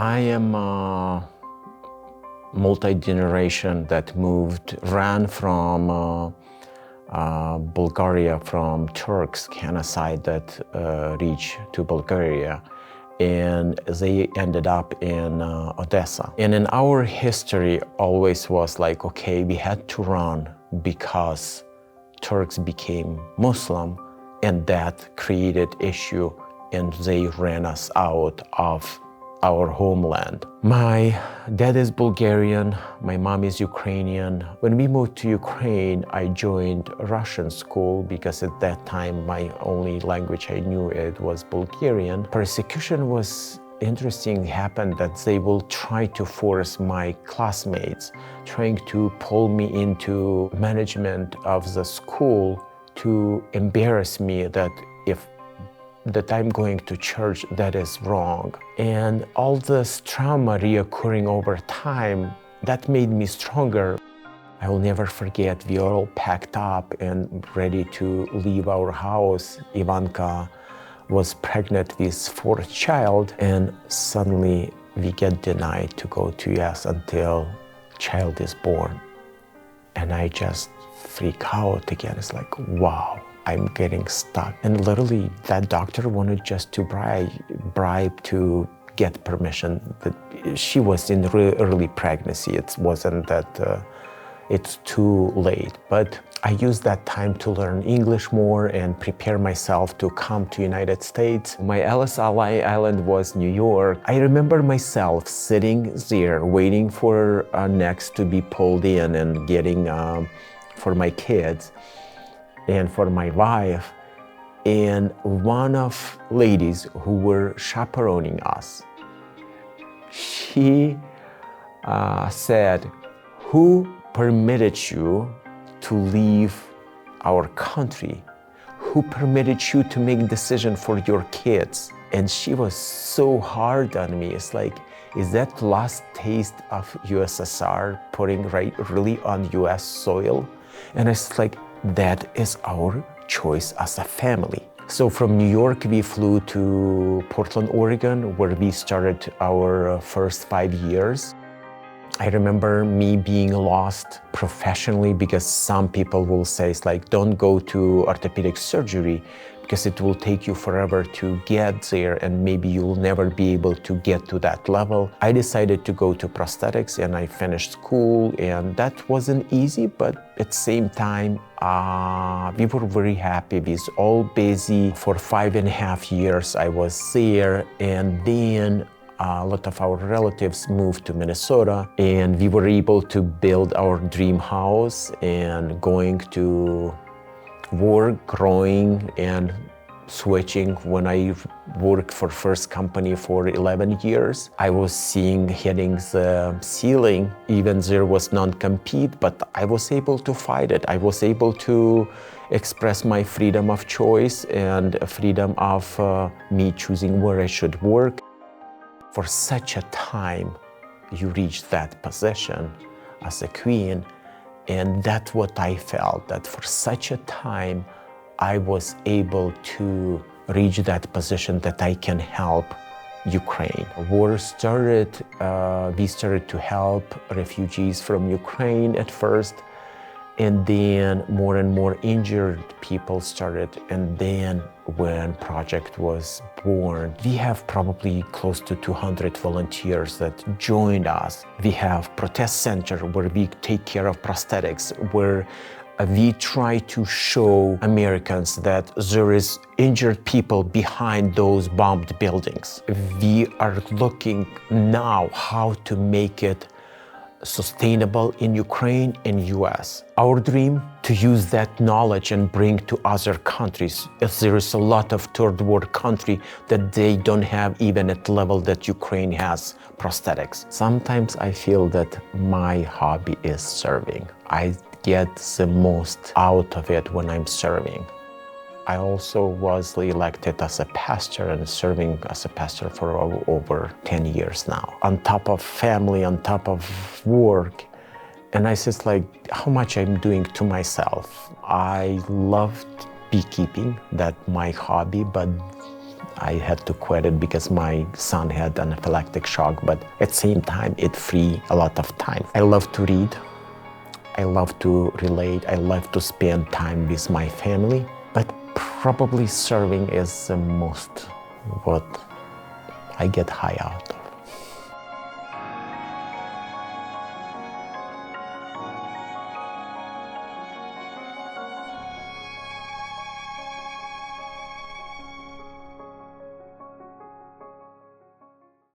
I am a multi-generation that ran from Bulgaria, from Turks genocide that reached to Bulgaria, and they ended up in Odessa. And in our history always was like, okay, we had to run because Turks became Muslim, and that created issue, and they ran us out of our homeland. My dad is Bulgarian, my mom is Ukrainian. When we moved to Ukraine, I joined Russian school because at that time my only language I knew it was Bulgarian. Persecution was interesting, happened that they will try to force my classmates, trying to pull me into management of the school to embarrass me that I'm going to church, that is wrong. And all this trauma reoccurring over time, that made me stronger. I will never forget, we all packed up and ready to leave our house. Ivanka was pregnant with fourth child, and suddenly we get denied to go to US until child is born. And I just freak out again. It's like, wow, I'm getting stuck. And literally that doctor wanted just to bribe to get permission. That she was in early pregnancy. It wasn't that it's too late. But I used that time to learn English more and prepare myself to come to United States. My Ellis Island was New York. I remember myself sitting there waiting for next to be pulled in and getting for my kids and for my wife. And one of ladies who were chaperoning us, she said, "Who permitted you to leave our country? Who permitted you to make decision for your kids?" And she was so hard on me. It's like, is that last taste of USSR putting really on US soil? And it's like, that is our choice as a family. So from New York, we flew to Portland, Oregon, where we started our first 5 years. I remember me being lost professionally because some people will say, it's like, don't go to orthopedic surgery because it will take you forever to get there and maybe you'll never be able to get to that level. I decided to go to prosthetics and I finished school, and that wasn't easy, but at the same time, we were very happy. We were all busy. For 5.5 years, I was there, and then a lot of our relatives moved to Minnesota, and we were able to build our dream house and going to work, growing and switching. When I worked for first company for 11 years, I was hitting the ceiling. Even there was non-compete, but I was able to fight it. I was able to express my freedom of choice and freedom of me choosing where I should work. For such a time, you reach that position as a queen, and that's what I felt, that for such a time, I was able to reach that position that I can help Ukraine. War started, we started to help refugees from Ukraine at first, and then more and more injured people started, and then when project was born, we have probably close to 200 volunteers that joined us. We have protest center where we take care of prosthetics, where we try to show Americans that there is injured people behind those bombed buildings. We are looking now how to make it sustainable in Ukraine and US. Our dream to use that knowledge and bring to other countries. As there is a lot of third world country that they don't have even at the level that Ukraine has prosthetics. Sometimes I feel that my hobby is serving. I get the most out of it when I'm serving. I also was elected as a pastor and serving as a pastor for over 10 years now. On top of family, on top of work. And I said, like, how much I'm doing to myself. I loved beekeeping, that's my hobby, but I had to quit it because my son had anaphylactic shock, but at the same time, it freed a lot of time. I love to read. I love to relate. I love to spend time with my family, but probably serving is the most what I get high out.